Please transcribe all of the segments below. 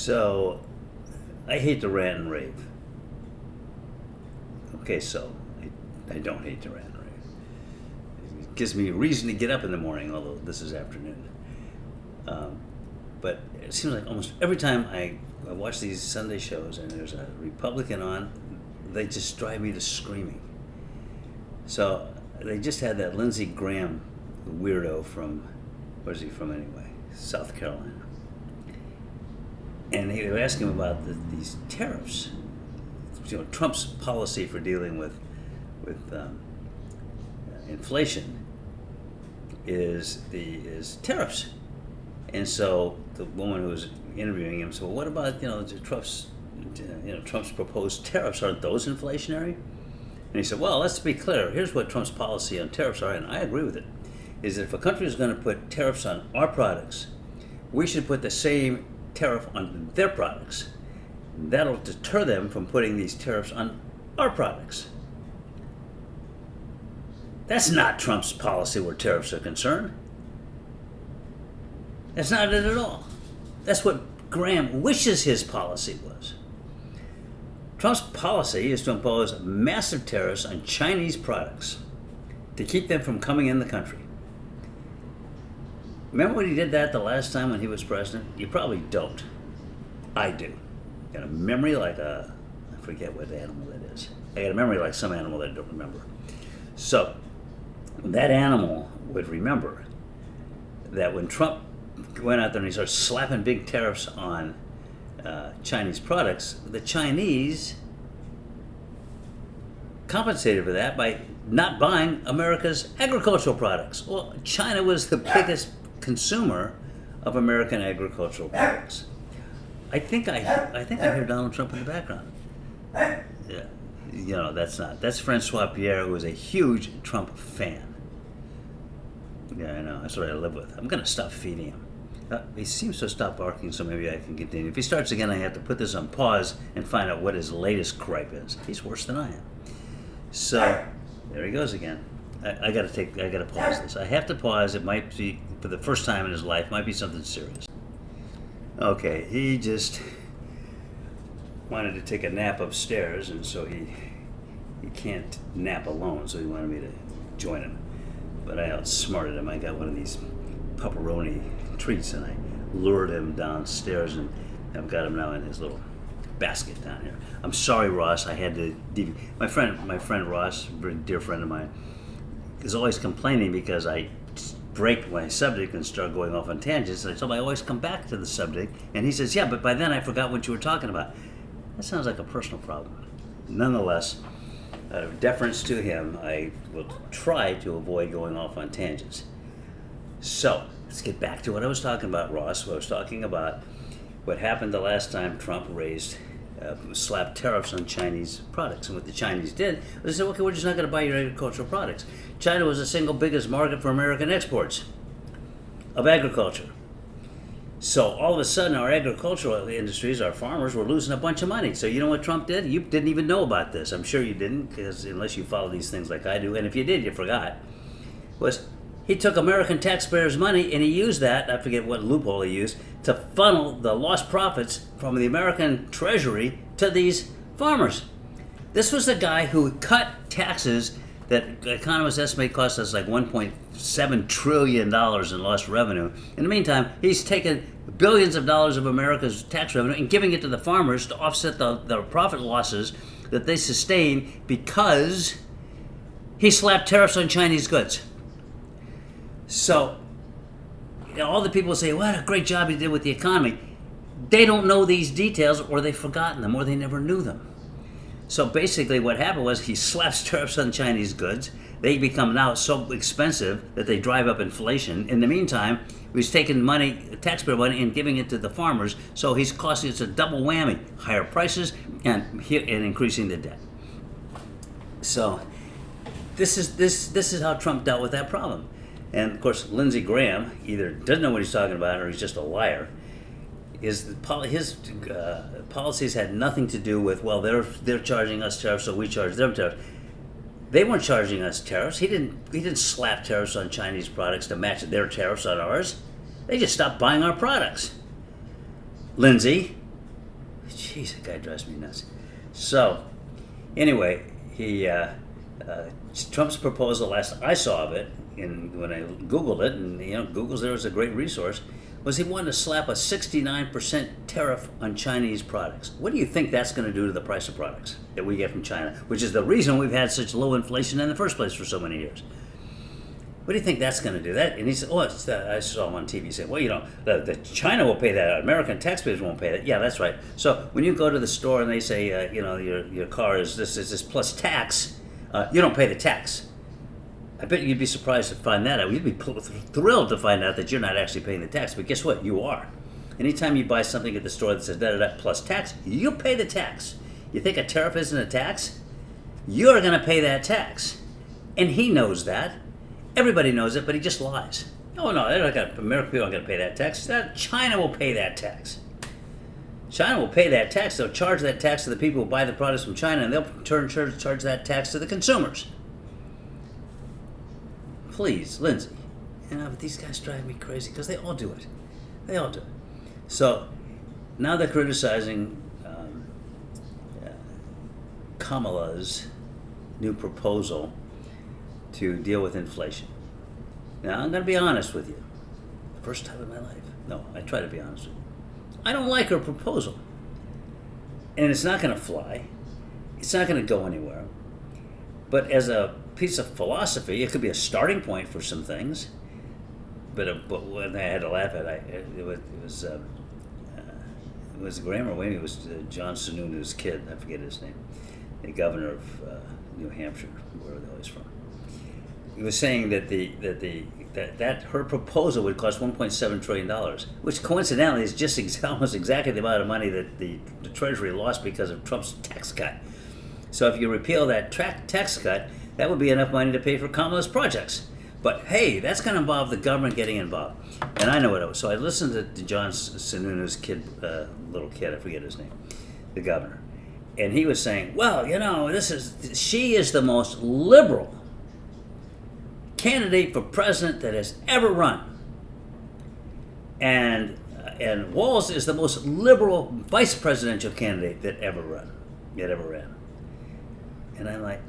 So, I hate to rant and rave. Okay, so I don't hate to rant and rave. It gives me a reason to get up in the morning, although this is afternoon. But it seems like almost every time I watch these Sunday shows and there's a Republican on, they just drive me to screaming. So they just had that Lindsay Graham weirdo from, where's he from anyway? South Carolina. And they were asking him about these tariffs. Trump's policy for dealing with inflation is tariffs. And so the woman who was interviewing him said, "Well, what about Trump's proposed tariffs? Aren't those inflationary?" And he said, "Well, let's be clear. Here's what Trump's policy on tariffs are, and I agree with it. Is that if a country is going to put tariffs on our products, we should put the same tariff on their products. That'll deter them from putting these tariffs on our products." That's not Trump's policy where tariffs are concerned. That's not it at all. That's what Graham wishes his policy was. Trump's policy is to impose massive tariffs on Chinese products to keep them from coming in the country. Remember when he did that the last time when he was president? You probably don't. I do. Got a memory like I forget what animal that is. I got a memory like some animal that I don't remember. So, that animal would remember that when Trump went out there and he started slapping big tariffs on Chinese products, the Chinese compensated for that by not buying America's agricultural products. Well, China was the biggest consumer of American agricultural products. I think I hear Donald Trump in the background. Yeah, that's Francois Pierre, who is a huge Trump fan. Yeah, I know. That's what I live with. I'm going to stop feeding him. He seems to have stopped barking, so maybe I can continue. If he starts again, I have to put this on pause and find out what his latest gripe is. He's worse than I am. So, there he goes again. I got to pause this. I have to pause. It might be, for the first time in his life, might be something serious. Okay, he just wanted to take a nap upstairs, and so he can't nap alone, so he wanted me to join him. But I outsmarted him. I got one of these pepperoni treats, and I lured him downstairs, and I've got him now in his little basket down here. I'm sorry, Ross. I had to. My friend Ross, a very dear friend of mine, is always complaining because I break my subject and start going off on tangents. And I told him I always come back to the subject, and he says, "Yeah, but by then I forgot what you were talking about." That sounds like a personal problem. Nonetheless, out of deference to him, I will try to avoid going off on tangents. So, let's get back to what I was talking about, Ross. I was talking about what happened the last time Trump slapped tariffs on Chinese products. And what the Chinese did was they said, okay, we're just not going to buy your agricultural products. China was the single biggest market for American exports of agriculture. So all of a sudden, our agricultural industries, our farmers, were losing a bunch of money. So you know what Trump did? You didn't even know about this. I'm sure you didn't, because unless you follow these things like I do, and if you did, you forgot, was he took American taxpayers' money and he used that, I forget what loophole he used, to funnel the lost profits from the American Treasury to these farmers. This was the guy who cut taxes that economists estimate cost us like $1.7 trillion in lost revenue. In the meantime, he's taken billions of dollars of America's tax revenue and giving it to the farmers to offset the profit losses that they sustain because he slapped tariffs on Chinese goods. So, all the people say, what a great job he did with the economy. They don't know these details, or they've forgotten them, or they never knew them. So basically what happened was he slaps tariffs on Chinese goods. They become now so expensive that they drive up inflation. In the meantime, he's taking money, taxpayer money, and giving it to the farmers. So he's costing, it's a double whammy: higher prices and increasing the debt. So this is how Trump dealt with that problem. And of course, Lindsey Graham either doesn't know what he's talking about or he's just a liar. His policies had nothing to do with, well, they're charging us tariffs, so we charge them tariffs. They weren't charging us tariffs. He didn't slap tariffs on Chinese products to match their tariffs on ours. They just stopped buying our products. Lindsay, Jeez, that guy drives me nuts. So, anyway, Trump's proposal, last I saw of it, when I Googled it, and Google's there is a great resource, was he wanted to slap a 69% tariff on Chinese products. What do you think that's going to do to the price of products that we get from China, which is the reason we've had such low inflation in the first place for so many years? What do you think that's going to do? And he said, I saw him on TV saying, the China will pay that. American taxpayers won't pay that. Yeah, that's right. So when you go to the store and they say, your car is this plus tax, you don't pay the tax. I bet you'd be surprised to find that out. You'd be thrilled to find out that you're not actually paying the tax. But guess what? You are. Anytime you buy something at the store that says da-da-da plus tax, you pay the tax. You think a tariff isn't a tax? You're going to pay that tax. And he knows that. Everybody knows it, but he just lies. Oh, no, American people aren't going to pay that tax. China will pay that tax. China will pay that tax. They'll charge that tax to the people who buy the products from China, and they'll in turn charge that tax to the consumers. Please, Lindsay. But these guys drive me crazy because they all do it. They all do it. So now they're criticizing Kamala's new proposal to deal with inflation. Now, I'm going to be honest with you. First time in my life. No, I try to be honest with you. I don't like her proposal. And it's not going to fly. It's not going to go anywhere. But as a piece of philosophy, it could be a starting point for some things. But when I had to laugh at it, it was Graham or Wayne. It was John Sununu's kid. I forget his name. The governor of New Hampshire, wherever the hell he's from. He was saying that her proposal would cost $1.7 trillion, which coincidentally is just almost exactly the amount of money that the Treasury lost because of Trump's tax cut. So if you repeal that tax cut, that would be enough money to pay for Kamala's projects. But hey, that's going to involve the government getting involved. And I know what it was. So I listened to John Sununu's little kid, I forget his name, the governor. And he was saying, she is the most liberal candidate for president that has ever run. And Walz is the most liberal vice presidential candidate that ever ran. And I'm like,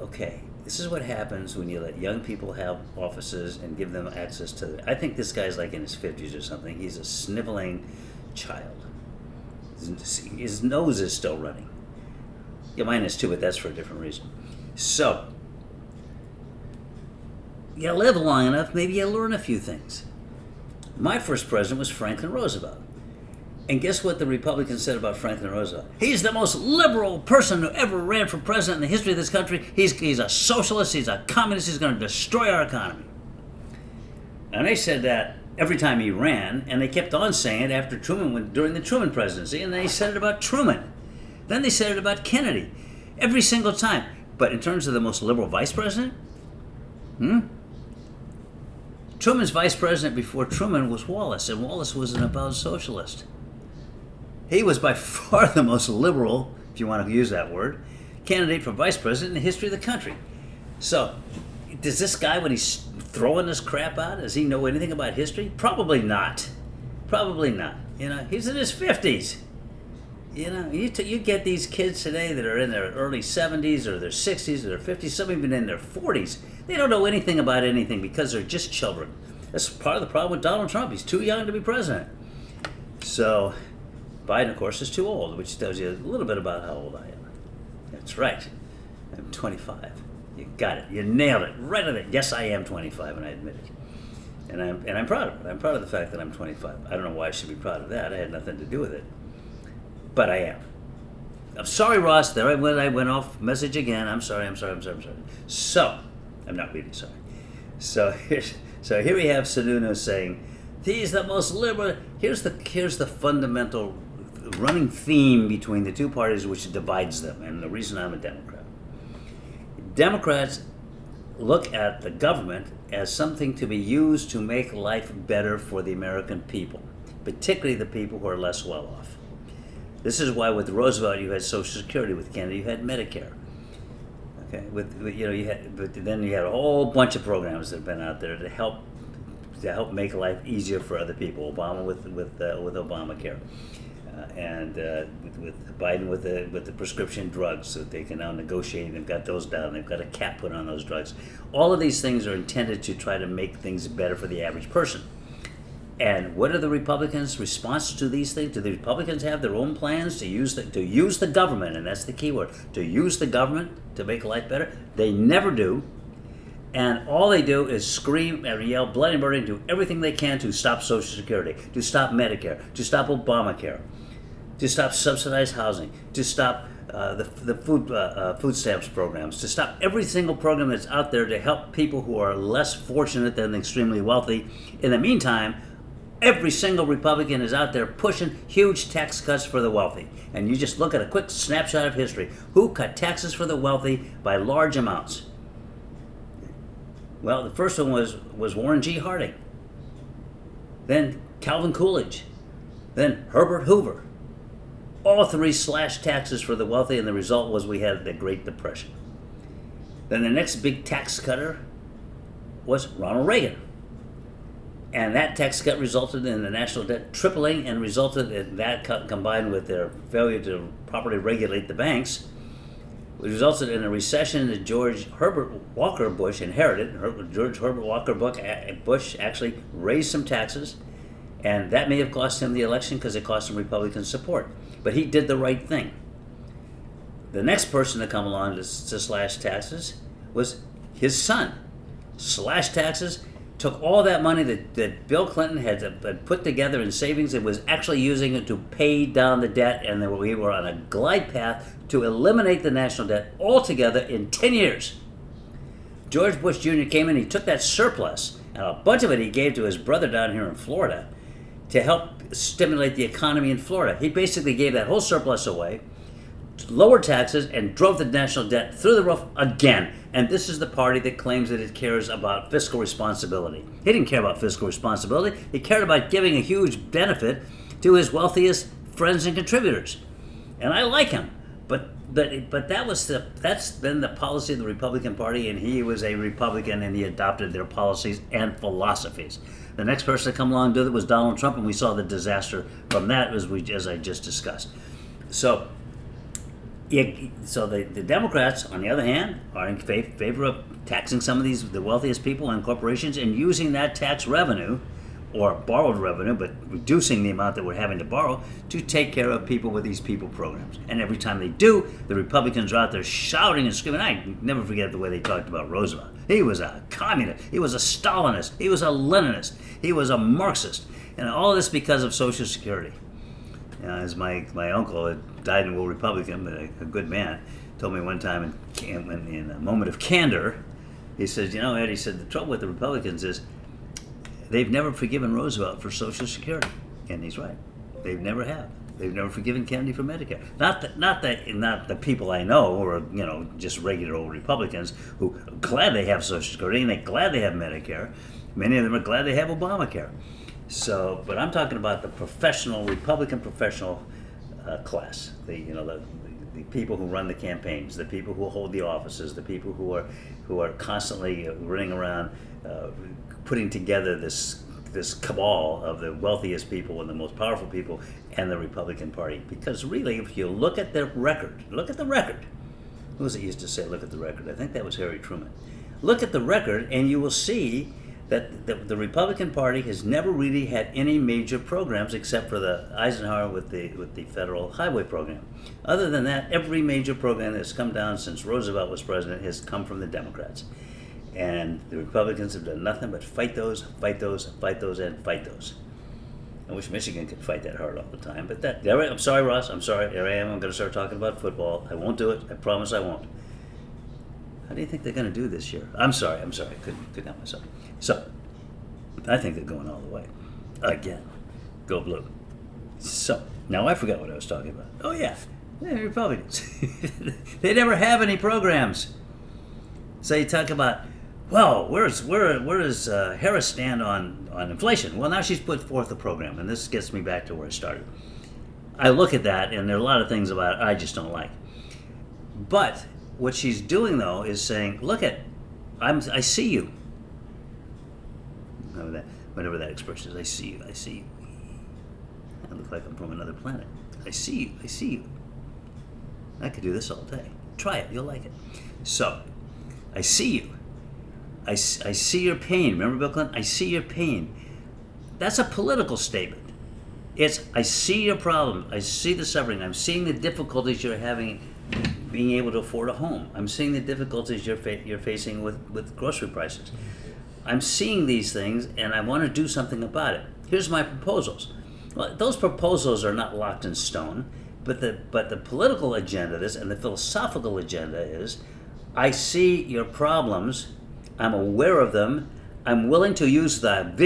okay, this is what happens when you let young people have offices and give them access to it. I think this guy's like in his 50s or something. He's a sniveling child. His nose is still running. Yeah, mine is too, but that's for a different reason. So, you live long enough, maybe you learn a few things. My first president was Franklin Roosevelt. And guess what the Republicans said about Franklin Roosevelt? He's the most liberal person who ever ran for president in the history of this country. He's a socialist, he's a communist, he's going to destroy our economy. And they said that every time he ran, and they kept on saying it after during the Truman presidency, and they said it about Truman. Then they said it about Kennedy. Every single time. But in terms of the most liberal vice president, Truman's vice president before Truman was Wallace, and Wallace was an avowed socialist. He was by far the most liberal, if you want to use that word, candidate for vice president in the history of the country. So, does this guy, when he's throwing this crap out, does he know anything about history? Probably not. Probably not. He's in his 50s. You get these kids today that are in their early 70s or their 60s or their 50s, some even in their 40s. They don't know anything about anything because they're just children. That's part of the problem with Donald Trump. He's too young to be president. So, Biden, of course, is too old, which tells you a little bit about how old I am. That's right. I'm 25. You got it. You nailed it. Right on it. Yes, I am 25, and I admit it. And I'm proud of it. I'm proud of the fact that I'm 25. I don't know why I should be proud of that. I had nothing to do with it. But I am. I'm sorry, Ross. There I went off message again. I'm sorry. So, I'm not really sorry. So here we have Sununu saying, he's the most liberal. Here's the fundamental running theme between the two parties which divides them, and the reason I'm a Democrat. Democrats look at the government as something to be used to make life better for the American people, particularly the people who are less well off. This is why with Roosevelt you had Social Security, with Kennedy you had Medicare. Okay, but then you had a whole bunch of programs that have been out there to help make life easier for other people. Obama with Obamacare. and with Biden with the prescription drugs, so they can now negotiate. They've got those down. They've got a cap put on those drugs. All of these things are intended to try to make things better for the average person. And what are the Republicans' response to these things? Do the Republicans have their own plans to use the government, and that's the key word, to use the government to make life better? They never do. And all they do is scream and yell bloody murder and do everything they can to stop Social Security, to stop Medicare, to stop Obamacare, to stop subsidized housing, to stop the food stamps programs, to stop every single program that's out there to help people who are less fortunate than the extremely wealthy. In the meantime, every single Republican is out there pushing huge tax cuts for the wealthy. And you just look at a quick snapshot of history. Who cut taxes for the wealthy by large amounts? Well, the first one was Warren G. Harding. Then Calvin Coolidge. Then Herbert Hoover. All three slashed taxes for the wealthy, and the result was we had the Great Depression. Then the next big tax cutter was Ronald Reagan. And that tax cut resulted in the national debt tripling, and resulted in that cut combined with their failure to properly regulate the banks, which resulted in a recession that George Herbert Walker Bush inherited. George Herbert Walker Bush actually raised some taxes, and that may have cost him the election because it cost him Republican support. But he did the right thing. The next person to come along to slash taxes was his son. Slashed taxes, took all that money that Bill Clinton had put together in savings and was actually using it to pay down the debt, and then we were on a glide path to eliminate the national debt altogether in 10 years. George Bush Jr. came in, he took that surplus, and a bunch of it he gave to his brother down here in Florida to help stimulate the economy in Florida. He basically gave that whole surplus away, lowered taxes, and drove the national debt through the roof again. And this is the party that claims that it cares about fiscal responsibility. He didn't care about fiscal responsibility. He cared about giving a huge benefit to his wealthiest friends and contributors. And I like him. But that's been the policy of the Republican Party, and he was a Republican, and he adopted their policies and philosophies. The next person to come along and do that was Donald Trump, and we saw the disaster from that, as I just discussed. So the Democrats, on the other hand, are in favor of taxing some of the wealthiest people and corporations, and using that tax revenue, or borrowed revenue, but reducing the amount that we're having to borrow, to take care of people with these people programs. And every time they do, the Republicans are out there shouting and screaming. I never forget the way they talked about Roosevelt. He was a communist. He was a Stalinist. He was a Leninist. He was a Marxist. And all this because of Social Security. As my uncle, died in war Republican, but a good man, told me one time in a moment of candor, he said, Ed, he said, the trouble with the Republicans is they've never forgiven Roosevelt for Social Security. And he's right. They never have. They've never forgiven Kennedy for Medicare. Not the people I know who are, just regular old Republicans who are glad they have Social Security and they're glad they have Medicare. Many of them are glad they have Obamacare. So, but I'm talking about the Republican professional class. The people who run the campaigns, the people who hold the offices, the people who are constantly running around putting together this cabal of the wealthiest people and the most powerful people and the Republican Party. Because really, if you look at the record. Who was it used to say, look at the record? I think that was Harry Truman. Look at the record and you will see that the Republican Party has never really had any major programs except for the Eisenhower with the federal highway program. Other than that, every major program that's come down since Roosevelt was president has come from the Democrats. And the Republicans have done nothing but fight those. I wish Michigan could fight that hard all the time. But I'm sorry, Ross. I'm sorry. Here I am. I'm going to start talking about football. I won't do it. I promise I won't. How do you think they're going to do this year? I'm sorry. I couldn't help myself. So, I think they're going all the way. Again. Go blue. So, now I forgot what I was talking about. Oh, yeah. They're Republicans. They never have any programs. So you talk about, well, where does Harris stand on inflation? Well, now she's put forth a program, and this gets me back to where I started. I look at that, and there are a lot of things about it I just don't like. But what she's doing, though, is saying, look I see you. Whatever that expression is, I see you. I look like I'm from another planet. I see you. I see you. I could do this all day. Try it. You'll like it. So, I see you. I see your pain. Remember Bill Clinton? I see your pain. That's a political statement. It's, I see your problem. I see the suffering. I'm seeing the difficulties you're having being able to afford a home. I'm seeing the difficulties you're facing with grocery prices. I'm seeing these things, and I want to do something about it. Here's my proposals. Well, those proposals are not locked in stone, but the political agenda is, and the philosophical agenda is, I see your problems. I'm aware of them. I'm willing to use that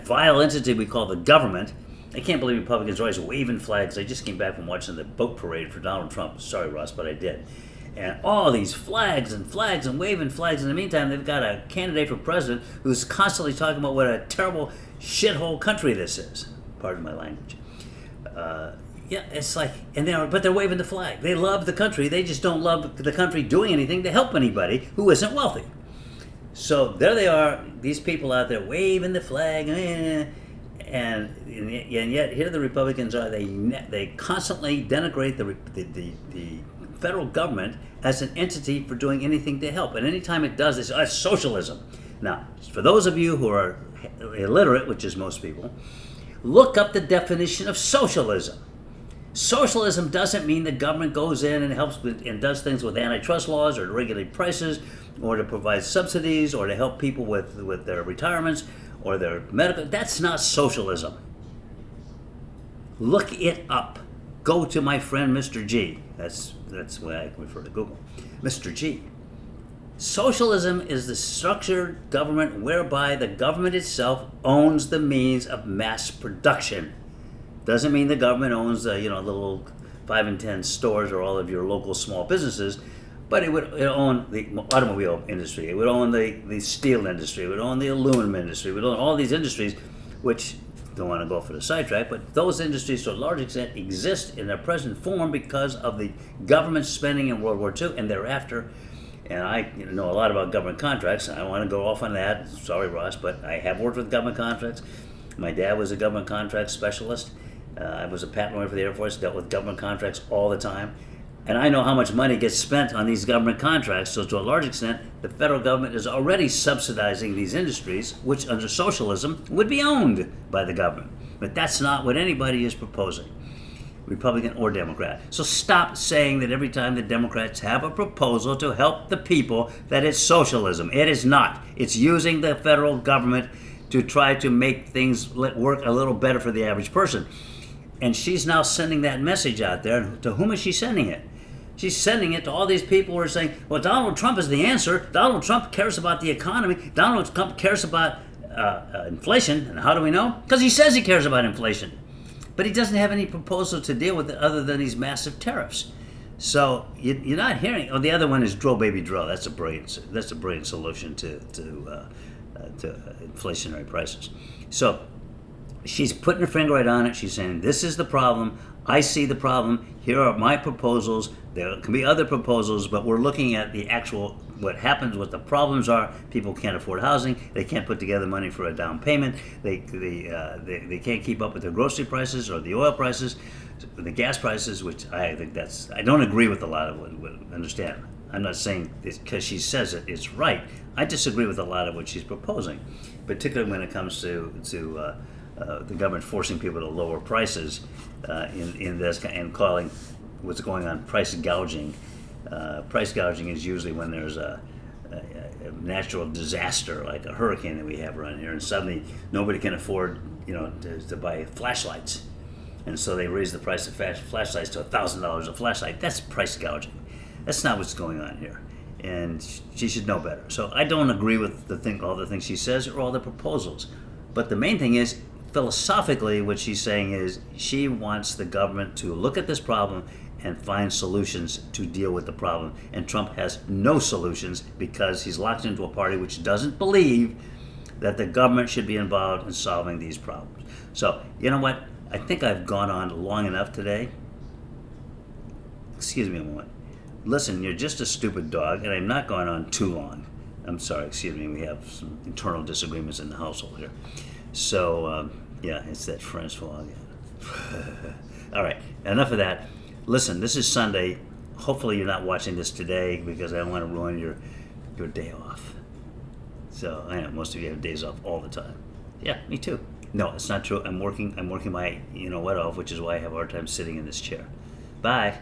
vile entity we call the government. I can't believe Republicans are always waving flags. I just came back from watching the boat parade for Donald Trump. Sorry, Ross, but I did. And all these flags and waving flags. In the meantime, they've got a candidate for president who's constantly talking about what a terrible shithole country this is. Pardon my language. Yeah, it's like, but they're waving the flag. They love the country. They just don't love the country doing anything to help anybody who isn't wealthy. So there they are, these people out there waving the flag, and yet here the Republicans are. They constantly denigrate the federal government as an entity for doing anything to help. And anytime it does, they say, it's socialism. Now, for those of you who are illiterate, which is most people, look up the definition of socialism. Socialism doesn't mean the government goes in and helps and does things with antitrust laws or to regulate prices or to provide subsidies or to help people with their retirements or their medical. That's not socialism. Look it up. Go to my friend Mr. G. That's the way I refer to Google. Mr. G. Socialism is the structured government whereby the government itself owns the means of mass production. Doesn't mean the government owns the little 5 and 10 stores or all of your local small businesses, but it would own the automobile industry. It would own the steel industry. It would own the aluminum industry. It would own all these industries, which don't want to go for the sidetrack, but those industries to a large extent exist in their present form because of the government spending in World War II and thereafter. And I know a lot about government contracts. I don't want to go off on that. Sorry, Ross, but I have worked with government contracts. My dad was a government contract specialist. I was a patent lawyer for the Air Force, dealt with government contracts all the time. And I know how much money gets spent on these government contracts. So to a large extent, the federal government is already subsidizing these industries, which under socialism would be owned by the government. But that's not what anybody is proposing, Republican or Democrat. So stop saying that every time the Democrats have a proposal to help the people that it's socialism. It is not. It's using the federal government to try to make things work a little better for the average person. And she's now sending that message out there. To whom is she sending it? She's sending it to all these people who are saying, well, Donald Trump is the answer. Donald Trump cares about the economy. Donald Trump cares about inflation. And how do we know? Because he says he cares about inflation. But he doesn't have any proposal to deal with it other than these massive tariffs. So you're not hearing. Oh, the other one is drill, baby, drill. That's a brilliant solution to inflationary prices. So she's putting her finger right on it. She's saying, this is the problem. I see the problem. Here are my proposals. There can be other proposals, but we're looking at the actual, what happens, what the problems are. People can't afford housing. They can't put together money for a down payment. They can't keep up with the grocery prices or the oil prices, the gas prices, which I think I don't agree with a lot of what understand. I'm not saying it's because she says it's right. I disagree with a lot of what she's proposing, particularly when it comes to the government forcing people to lower prices in this and calling what's going on price gouging. Price gouging is usually when there's a natural disaster like a hurricane that we have around here, and suddenly nobody can afford to buy flashlights, and so they raise the price of flashlights to $1,000 a flashlight. That's price gouging. That's not what's going on here, and she should know better. So I don't agree with all the things she says or all the proposals, but the main thing is, philosophically, what she's saying is she wants the government to look at this problem and find solutions to deal with the problem. And Trump has no solutions because he's locked into a party which doesn't believe that the government should be involved in solving these problems. So, you know what? I think I've gone on long enough today. Excuse me a moment. Listen, you're just a stupid dog, and I'm not going on too long. I'm sorry, excuse me. We have some internal disagreements in the household here. So, yeah, it's that French fog. All right. enough of that. Listen, this is Sunday. Hopefully you're not watching this today because I don't want to ruin your day off. So I know most of you have days off all the time. Yeah, me too. No, it's not true. I'm working my you know what off, which is why I have a hard time sitting in this chair. Bye.